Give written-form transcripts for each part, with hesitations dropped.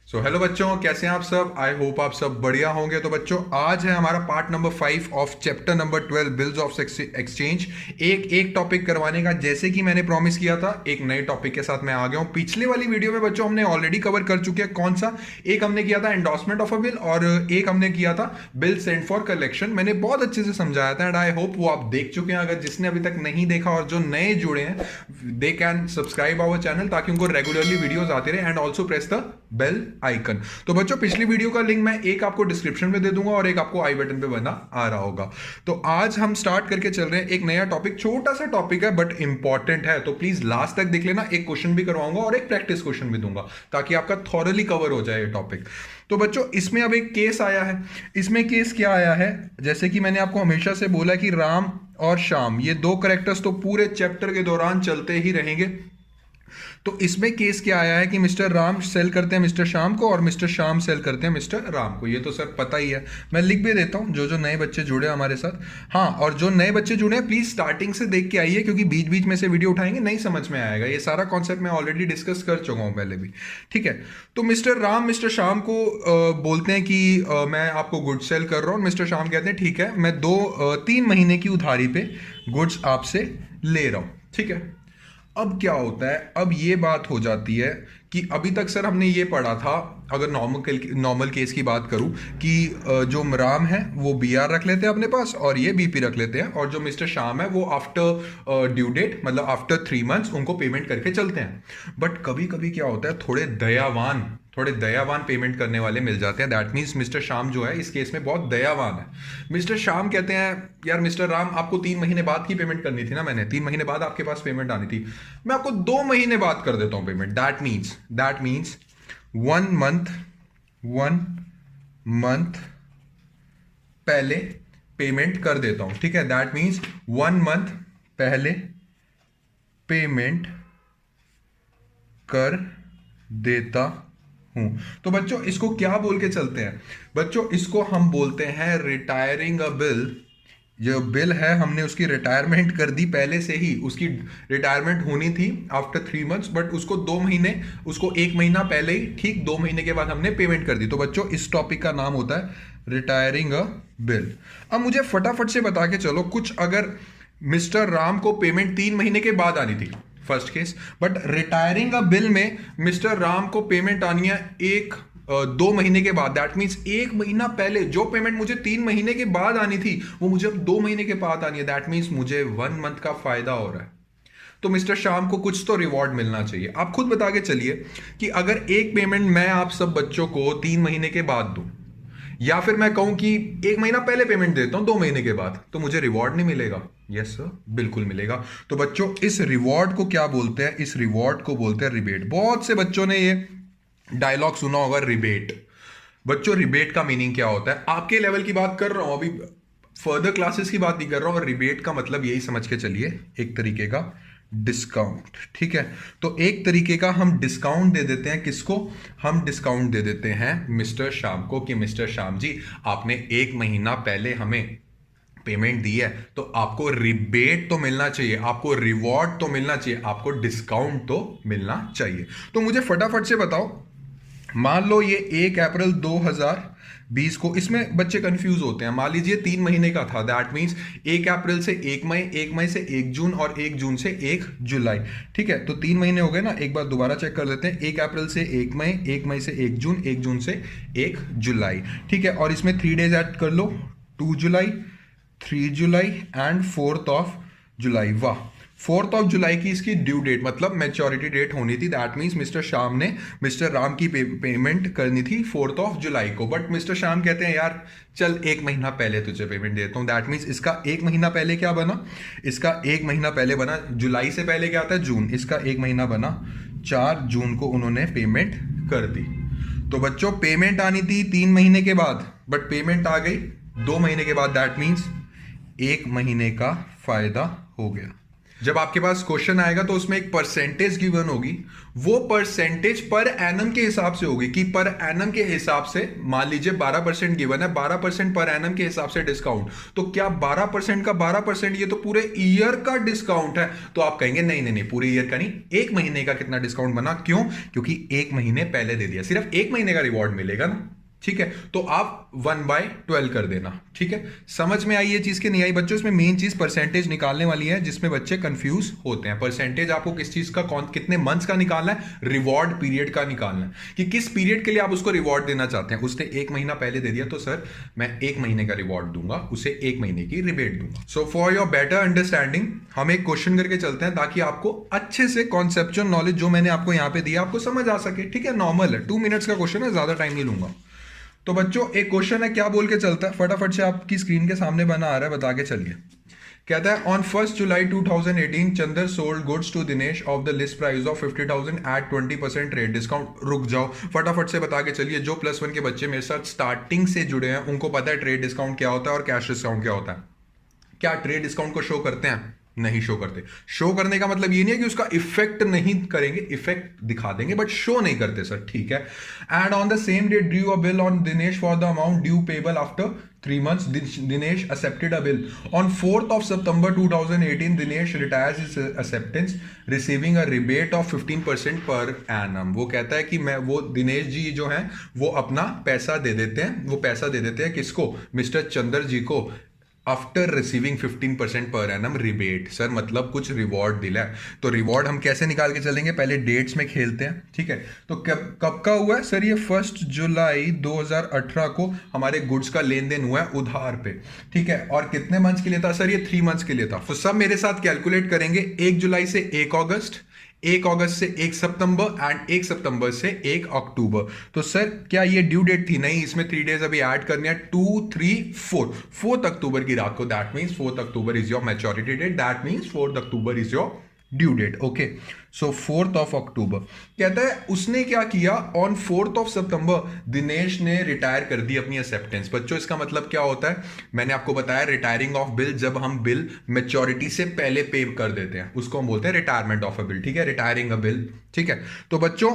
Hello बच्चों, कैसे हैं आप सब। आई होप आप सब बढ़िया होंगे। तो बच्चों, आज है हमारा part number 5 of chapter number 12 bills of exchange. एक एक टॉपिक करवाने का, जैसे कि मैंने प्रॉमिस किया था, एक नए टॉपिक के साथ मैं आ गया हूं। पिछले वाली वीडियो में बच्चों हमने ऑलरेडी कवर कर चुके हैं। कौन सा? एक हमने किया था एंडोर्समेंट ऑफ अ बिल और एक हमने किया था बिल सेंड फॉर कलेक्शन। मैंने बहुत अच्छे से समझाया था एंड आई होप वो आप देख चुके हैं। अगर जिसने अभी तक नहीं देखा और जो नए जुड़े हैं, they can subscribe our channel ताकि उनको रेगुलरली वीडियोस आते रहे and also press the bell icon. तो बच्चों, पिछली वीडियो का लिंक मैं एक आपको डिस्क्रिप्शन में दे दूंगा और एक आपको आई बटन पे बना आ रहा होगा। तो आज हम स्टार्ट करके चल रहे हैं एक नया टॉपिक। छोटा सा टॉपिक है बट इंपॉर्टेंट है, तो प्लीज लास्ट तक देख लेना। एक क्वेश्चन भी करवाऊंगा और एक प्रैक्टिस क्वेश्चन भी दूंगा ताकि आपका थॉरली कवर हो जाए ये टॉपिक। तो बच्चों, इसमें अब एक केस आया है। इसमें केस क्या आया है, जैसे कि मैंने आपको हमेशा से बोला कि राम और श्याम, ये दो करेक्टर्स तो पूरे चैप्टर के दौरान चलते ही रहेंगे। तो इसमें केस क्या आया है कि मिस्टर राम सेल करते हैं मिस्टर श्याम को और मिस्टर श्याम सेल करते हैं मिस्टर राम को। ये तो सर पता ही है, मैं लिख भी देता हूं जो जो नए बच्चे जुड़े हमारे साथ। हाँ, और जो नए बच्चे जुड़े हैं प्लीज स्टार्टिंग से देख के आइए, क्योंकि बीच बीच में से वीडियो उठाएंगे नहीं समझ में आएगा। ये सारा कॉन्सेप्ट मैं ऑलरेडी डिस्कस कर चुका हूं पहले भी। ठीक है, तो मिस्टर राम मिस्टर श्याम को बोलते हैं कि मैं आपको गुड्स सेल कर रहा हूँ। मिस्टर श्याम कहते हैं ठीक है, मैं 3 महीने की उधारी पे गुड्स आपसे ले रहा हूँ। ठीक है, अब क्या होता है, अब ये बात हो जाती है कि अभी तक सर हमने ये पढ़ा था, अगर नॉर्मल केस की बात करूं, कि जो राम है वो बीआर रख लेते हैं अपने पास और ये बीपी रख लेते हैं, और जो मिस्टर श्याम है वो आफ्टर ड्यू डेट, मतलब आफ्टर 3 मंथ्स उनको पेमेंट करके चलते हैं। बट कभी कभी क्या होता है, थोड़े दयावान पेमेंट करने वाले मिल जाते हैं। दैट मीन्स मिस्टर श्याम जो है इस केस में बहुत दयावान है। मिस्टर श्याम कहते हैं यार मिस्टर राम, आपको 3 महीने बाद की पेमेंट करनी थी ना, मैंने 3 महीने बाद आपके पास पेमेंट आनी थी, मैं आपको 2 महीने बाद कर देता हूं पेमेंट। दैट मीन्स 1 मंथ पहले पेमेंट कर देता हूं। ठीक है, दैट मीन्स 1 मंथ पहले पेमेंट कर देता हूं। तो बच्चों, इसको क्या बोल के चलते हैं? बच्चों, इसको हम बोलते हैं रिटायरिंग अ बिल। जो बिल है हमने उसकी रिटायरमेंट कर दी पहले से ही, उसकी रिटायरमेंट होनी थी आफ्टर 3 मंथ्स, बट उसको 2 महीने, उसको 1 महीना पहले ही, ठीक 2 महीने के बाद हमने पेमेंट कर दी। तो बच्चों, इस टॉपिक का नाम होता है रिटायरिंग अ बिल। अब मुझे फटाफट से बता के चलो, कुछ अगर मिस्टर राम को पेमेंट 3 महीने के बाद आनी थी, first case, but retiring a bill में मिस्टर राम को पेमेंट आनी है 2 महीने के बाद। दैट मीन्स 1 महीना पहले जो पेमेंट मुझे 3 महीने के बाद आनी थी वो मुझे अब 2 महीने के बाद आनी है। दैट मीन्स मुझे 1 मंथ का फायदा हो रहा है। तो मिस्टर श्याम को कुछ तो रिवॉर्ड मिलना चाहिए। आप खुद बता के चलिए कि अगर एक पेमेंट मैं आप सब बच्चों को 3 महीने के बाद दूं, या फिर मैं कहूं कि 1 महीना पहले पेमेंट देता हूं 2 महीने के बाद, तो मुझे रिवॉर्ड नहीं मिलेगा? यस सर, बिल्कुल मिलेगा। तो बच्चों, इस रिवॉर्ड को क्या बोलते हैं? इस रिवॉर्ड को बोलते हैं रिबेट। बहुत से बच्चों ने ये डायलॉग सुना होगा, रिबेट। बच्चों, रिबेट का मीनिंग क्या होता है? आपके लेवल की बात कर रहा हूं, अभी फर्दर क्लासेस की बात नहीं कर रहा हूं। रिबेट का मतलब यही समझ के चलिए, एक तरीके का डिस्काउंट। ठीक है, तो एक तरीके का हम डिस्काउंट दे देते हैं। किसको? हम डिस्काउंट दे देते हैं मिस्टर श्याम को, कि मिस्टर श्याम जी, आपने 1 महीना पहले हमें पेमेंट दी है, तो आपको रिबेट तो मिलना चाहिए, आपको रिवॉर्ड तो मिलना चाहिए, आपको डिस्काउंट तो मिलना चाहिए। तो मुझे फटाफट से बताओ, मान लो ये 1 अप्रैल 2020 को, इसमें बच्चे कंफ्यूज होते हैं। मान लीजिए 3 महीने का था, दैट मीन्स 1 अप्रैल से 1 मई, 1 मई से 1 जून और 1 जून से 1 जुलाई। ठीक है, तो 3 महीने हो गए ना। एक बार दोबारा चेक कर लेते हैं। 1 अप्रैल से 1 मई, 1 मई से 1 जून, 1 जून से 1 जुलाई। ठीक है, और इसमें 3 डेज ऐड कर लो, 2 जुलाई, 3 जुलाई एंड 4th ऑफ जुलाई। वाह, 4th ऑफ जुलाई की इसकी ड्यू डेट, मतलब मैच्योरिटी डेट होनी थी। दैट मीन्स मिस्टर श्याम ने मिस्टर राम की पेमेंट करनी थी 4th ऑफ जुलाई को, बट मिस्टर श्याम कहते हैं यार चल 1 महीना पहले तुझे पेमेंट देता हूं। दैट मीन्स इसका 1 महीना पहले क्या बना? इसका 1 महीना पहले बना, जुलाई से पहले क्या आता है? जून। इसका 1 महीना बना, 4 जून को उन्होंने पेमेंट कर दी। तो बच्चों, पेमेंट आनी थी 3 महीने के बाद, बट पेमेंट आ गई 2 महीने के बाद। दैट मीन्स 1 महीने का फायदा हो गया। जब आपके पास क्वेश्चन आएगा तो उसमें एक परसेंटेज गिवन होगी, वो परसेंटेज पर एनम के हिसाब से होगी कि पर एनम के हिसाब से मान लीजिए 12% गिवन है, 12% पर एनम के हिसाब से डिस्काउंट, तो क्या 12% का 12% ये तो पूरे ईयर का डिस्काउंट है? तो आप कहेंगे नहीं नहीं नहीं, पूरे ईयर का नहीं, एक महीने का कितना डिस्काउंट बना? क्यों? क्योंकि एक महीने पहले दे दिया, सिर्फ एक महीने का रिवॉर्ड मिलेगा ना, ठीक है? तो आप 1/12 कर देना, ठीक है? समझ में आई ये चीज की नहीं आई बच्चों? इसमें मेन चीज परसेंटेज निकालने वाली है, जिसमें बच्चे कंफ्यूज होते हैं। परसेंटेज आपको किस चीज का, कौन कितने मंथ्स का निकालना है? रिवॉर्ड पीरियड का निकालना है, कि किस पीरियड के लिए आप उसको रिवॉर्ड देना चाहते हैं। उसने एक महीना पहले दे दिया तो सर मैं एक महीने का रिवॉर्ड दूंगा, उसे एक महीने की रिबेट दूंगा। So for your better understanding हम एक क्वेश्चन करके चलते हैं, ताकि आपको अच्छे से कॉन्सेप्चुअल नॉलेज जो मैंने आपको यहाँ पे दिया आपको समझ आ सके, ठीक है? नॉर्मल है, 2 मिनट्स का क्वेश्चन है, ज्यादा टाइम नहीं लूंगा। तो बच्चों एक क्वेश्चन है, क्या बोल के चलता है, फटाफट से आपकी स्क्रीन के सामने बना आ रहा है, बता के चलिए। कहता है on 1 July 2018 Chander sold goods to Dinesh of the list price of 50,000 at 20% rate discount. रुक जाओ, फटाफट से बता के चलिए। जो +1 के बच्चे मेरे साथ स्टार्टिंग से जुड़े हैं उनको पता है ट्रेड डिस्काउंट क्या होता है और कैश डिस्काउंट क्या होता है। क्या ट्रेड डिस्काउंट को शो करते हैं? नहीं शो करते। शो करने का मतलब ये नहीं है कि उसका इफेक्ट नहीं करेंगे, इफेक्ट दिखा देंगे बट शो नहीं करते सर, ठीक है? And on the same date due a bill on Dinesh for the amount due payable after 3 months. Dinesh accepted a bill. On 4th of September 2018, Dinesh retires his acceptance, receiving a rebate of 15% per annum. वो कहता है कि मैं वो दिनेश जी जो हैं वो अपना पैसा दे देते हैं, वो पैसा दे देते हैं किसको? मिस्टर चंदर जी को, after receiving 15% per annum rebate. Sir मतलब कुछ रिवॉर्ड दिला है, तो रिवॉर्ड हम कैसे निकाल के चलेंगे? पहले डेट्स में खेलते हैं, ठीक है? तो कब कब का हुआ है सर? ये 1 जुलाई 2018 को हमारे गुड्स का लेन देन हुआ है उधार पे, ठीक है? और कितने मंथ्स के लिए था सर? ये 3 मंथ्स के लिए था। तो सब मेरे साथ कैलकुलेट करेंगे, 1 जुलाई से 1 अगस्त, 1 अगस्त से 1 सितंबर एंड 1 सितंबर से 1 अक्टूबर। तो सर क्या ये ड्यू डेट थी? नहीं, इसमें 3 डेज अभी ऐड करने हैं, 2, 3, 4 अक्टूबर की रात को। That means 4 October is your maturity date, that means 4 October is your due date. Okay, so 4 October कहता है उसने क्या किया, ऑन 4 सितंबर दिनेश ने रिटायर कर दी अपनी एक्सेप्टेंस। बच्चों इसका मतलब क्या होता है? मैंने आपको बताया रिटायरिंग ऑफ बिल, जब हम बिल मैच्योरिटी से पहले पे कर देते हैं उसको हम बोलते हैं रिटायरमेंट ऑफ अ बिल, ठीक है? रिटायरिंग अ बिल, ठीक है? तो बच्चों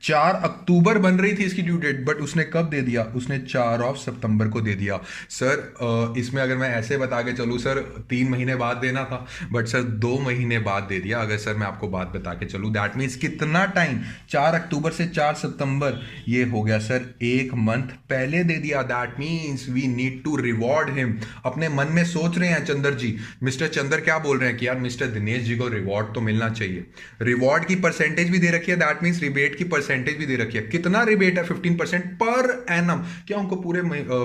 4 अक्टूबर बन रही थी इसकी ड्यू डेट, बट उसने कब दे दिया? उसने 4 सितंबर को दे दिया। सर इसमें अगर मैं ऐसे बता के चलूँ सर 3 महीने बाद देना था, बट सर 2 महीने बाद दे दिया। अगर सर मैं आपको बात बता के चलूँ, दैट मीन्स कितना टाइम? 4 अक्टूबर से 4 सितंबर, ये हो गया सर 1 मंथ पहले दे दिया। That means we need to reward him. अपने मन में सोच रहे हैं चंदर जी, मिस्टर चंदर क्या बोल रहे हैं कि यार मिस्टर दिनेश जी को रिवॉर्ड तो मिलना चाहिए। रिवॉर्ड की परसेंटेज भी दे रखी है, दैट मीन्स रिबेट की परसेंटेज भी दे रखी है। कितना रिबेट है? 15% पर एनम। क्या उनको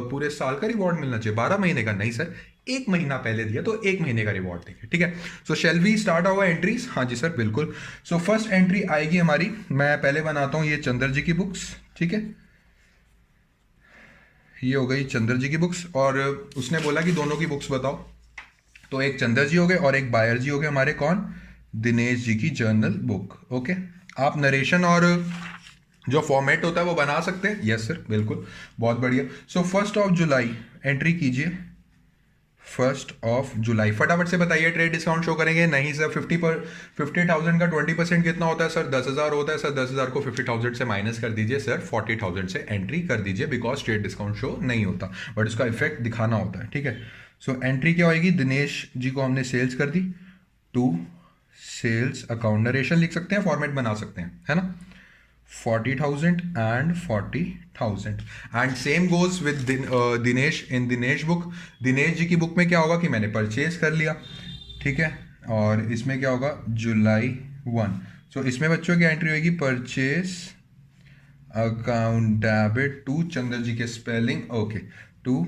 पूरे साल का रिवॉर्ड मिलना चाहिए? 12 महीने का? नहीं सर, 1 महीना पहले दिया तो 1 महीने का रिवॉर्ड देंगे, ठीक है? So shall we start our entries? हाँ जी सर बिल्कुल। सो फर्स्ट एंट्री आएगी हमारी, मैं पहले बनाता हूं ये चंदर जी की बुक्स, ठीक है? ये हो गई चंदर जी की बुक्स, और उसने बोला कि दोनों की बुक्स बताओ, तो एक चंदर जी हो गए और एक बायर जी हो गए हमारे। कौन? दिनेश जी की जर्नल बुक। ओके, आप नरेशन और जो फॉर्मेट होता है वो बना सकते हैं? यस सर बिल्कुल, बहुत बढ़िया। सो 1 जुलाई एंट्री कीजिए, 1 जुलाई। फटाफट से बताइए ट्रेड डिस्काउंट शो करेंगे? नहीं सर, 50,000 का 20% कितना होता है सर? 10,000 होता है सर। 10,000 को 50,000 से माइनस कर दीजिए सर, 40,000 से एंट्री कर दीजिए, बिकॉज ट्रेड डिस्काउंट शो नहीं होता, बट उसका इफेक्ट दिखाना होता है, ठीक है? सो एंट्री क्या होगी? दिनेश जी को हमने सेल्स कर दी, टू सेल्स अकाउंट। नरेशन लिख सकते हैं, फॉर्मेट बना सकते हैं, है ना? 40,000 and 40,000 and same goes with Dinesh in Dinesh book. Dinesh ji की बुक में क्या होगा कि मैंने परचेज कर लिया, ठीक है? और इसमें क्या होगा? जुलाई 1। सो इसमें बच्चों की एंट्री होगी purchase account debit to Chandar ji के spelling, okay, to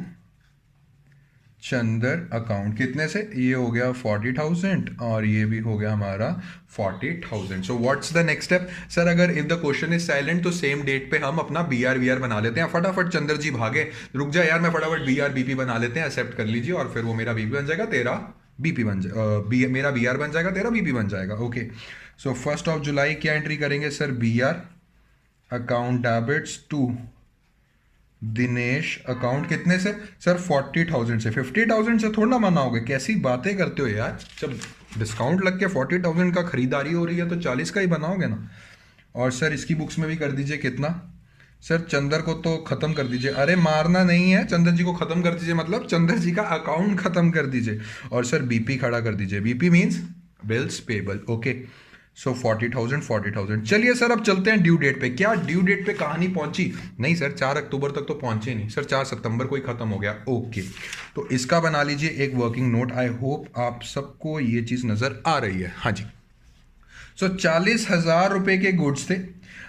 Chandar account. कितने से? ये हो गया 40,000 और ये भी हो गया हमारा 40,000। So what's the next step sir? अगर if the question is silent तो सेम डेट पे हम अपना BR बना लेते हैं। फटाफट चंदर जी भागे, रुक जा यार, मैं फटाफट BR बना लेते हैं, एक्सेप्ट कर लीजिए, और फिर वो मेरा BP बन जाएगा, तेरा BP बन जाएगा, मेरा BR बन जाएगा, तेरा BP बन जाएगा। ओके, सो 1 जुलाई क्या एंट्री करेंगे sir? BR account debits to Dinesh account कितने से सर? 40,000 से। 50,000 से थोड़ा ना मनाओगे, कैसी बातें करते हो यार। जब डिस्काउंट लग के 40,000 का खरीदारी हो रही है तो 40 का ही बनाओगे ना। और सर इसकी बुक्स में भी कर दीजिए कितना? सर चंदर को तो खत्म कर दीजिए। अरे मारना नहीं है, चंदर जी को खत्म कर दीजिए, मतलब चंदर जी का अकाउंट खत्म कर दीजिए। और सर बीपी खड़ा कर दीजिए। BP means bills payable. Okay, so 40,000 40,000। चलिए सर अब चलते हैं ड्यू डेट पे। क्या ड्यू डेट पे कहानी पहुंची? नहीं सर 4 अक्टूबर तक तो पहुंचे नहीं सर, 4 सितंबर को ही खत्म हो गया। ओके, तो इसका बना लीजिए एक वर्किंग नोट। आई होप आप सबको ये चीज नजर आ रही है। हाँ जी, सो 40,000 रुपए के गुड्स थे।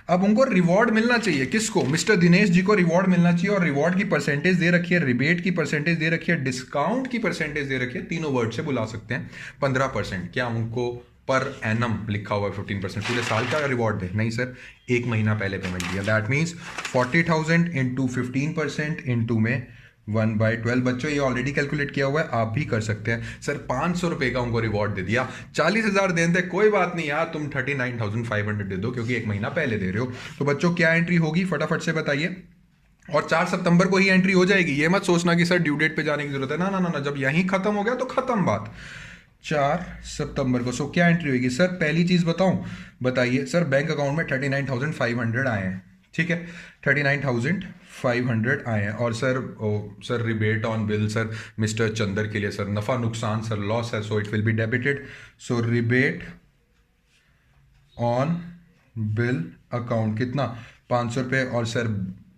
अब उनको रिवॉर्ड मिलना चाहिए। किसको? मिस्टर दिनेश जी को रिवॉर्ड मिलना चाहिए। और रिवॉर्ड की परसेंटेज दे रखी है, रिबेट की परसेंटेज दे रखी है, डिस्काउंट की परसेंटेज दे रखी है। तीनों वर्ड से बुला सकते हैं। 15%। क्या उनको पर एनम लिखा हुआ है 15%? पूरे साल का रिवॉर्ड दे? नहीं सर, एक महीना पहले पेमेंट दिया। दैट मीन्स 40,000 इंटू 15% इंटू में 1/12। बच्चों ये ऑलरेडी कैलकुलेट किया हुआ है, आप भी कर सकते हैं। सर 500 रुपए का उनको रिवॉर्ड दे दिया। 40,000 देते, कोई बात नहीं यार, तुम 39,500 दे दो क्योंकि एक महीना पहले दे रहे हो। तो बच्चों क्या एंट्री होगी फटाफट से बताइए। और 4 सितंबर को ही एंट्री हो जाएगी। ये मत सोचना कि सर ड्यू डेट पे जाने की जरूरत है। ना ना ना ना, जब यहीं खत्म हो गया तो खत्म बात। 4 सितंबर को। सो क्या एंट्री होगी सर? पहली चीज बताऊं, बताइए सर। बैंक अकाउंट में 39,500 आए हैं, ठीक है, 39,500 आए हैं। और sir sir rebate on bill sir mister Chander के लिए सर नफा नुकसान सर लॉस है, so it will be debited. So rebate on bill account कितना? 500 रुपये। और सर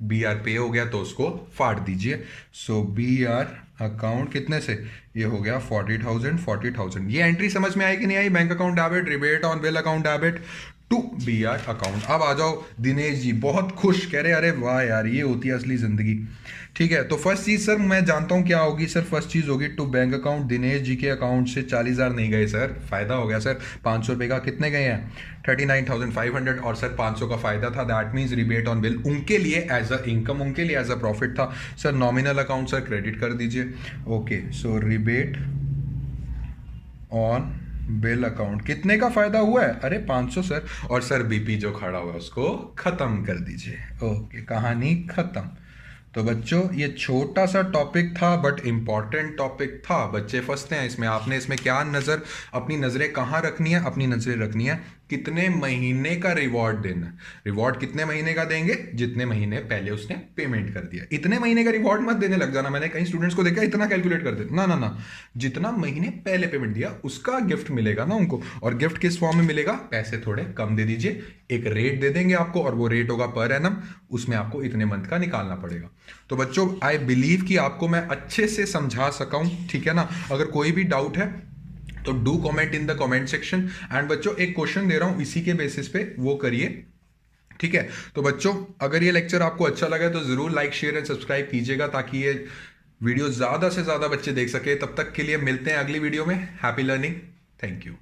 बी आर पे हो गया तो उसको फाड़ दीजिए। सो बी आर अकाउंट कितने से? ये हो गया 40,000 40,000। ये एंट्री समझ में आई कि नहीं आई? Bank account debit, rebate on bill account debit to B R account. अब आ जाओ दिनेश जी, बहुत खुश, कह रहे अरे वाह यार ये होती है असली जिंदगी। ठीक है, तो फर्स्ट चीज सर मैं जानता हूं क्या होगी सर। फर्स्ट चीज होगी to bank account. Dinesh ji के अकाउंट से 40,000 नहीं गए सर, फायदा हो गया सर। 500 रुपए का कितने गए हैं? 39,500। और सर 500 का फायदा था, that means rebate on bill उनके लिए एज अ इनकम, उनके लिए एज अ प्रॉफिट था। Sir nominal account sir credit कर दीजिए। Okay, so rebate on bill account कितने का फायदा हुआ है? अरे 500 सर। और सर बीपी जो खड़ा हुआ है उसको खत्म कर दीजिए। ओके, कहानी खत्म। तो बच्चों ये छोटा सा टॉपिक था बट इंपॉर्टेंट टॉपिक था। बच्चे फंसते हैं इसमें। आपने इसमें क्या नजर, अपनी नजरें कहाँ रखनी है? अपनी नजरें रखनी है कितने महीने का रिवॉर्ड देना। रिवॉर्ड कितने महीने का देंगे? जितने महीने पहले उसने पेमेंट कर दिया। इतने महीने का रिवॉर्ड मत देने लग जाना। मैंने कई स्टूडेंट्स को देखा इतना कैलकुलेट कर देते। ना ना ना, जितना महीने पहले पेमेंट दिया उसका गिफ्ट मिलेगा ना उनको। और गिफ्ट किस फॉर्म में मिलेगा? पैसे थोड़े कम दे दीजिए, एक रेट दे देंगे आपको और वो रेट होगा पर एनम। उसमें आपको इतने मंथ का निकालना पड़ेगा। तो बच्चों आई बिलीव कि आपको मैं अच्छे से समझा सका हूं, ठीक है ना। अगर कोई भी डाउट है तो do comment in the comment section. And बच्चों एक क्वेश्चन दे रहा हूं, इसी के बेसिस पे वो करिए, ठीक है। तो बच्चों अगर ये लेक्चर आपको अच्छा लगा तो जरूर लाइक शेयर एंड सब्सक्राइब कीजिएगा ताकि ये वीडियो ज्यादा से ज्यादा बच्चे देख सके। तब तक के लिए मिलते हैं अगली वीडियो में। Happy learning, thank you.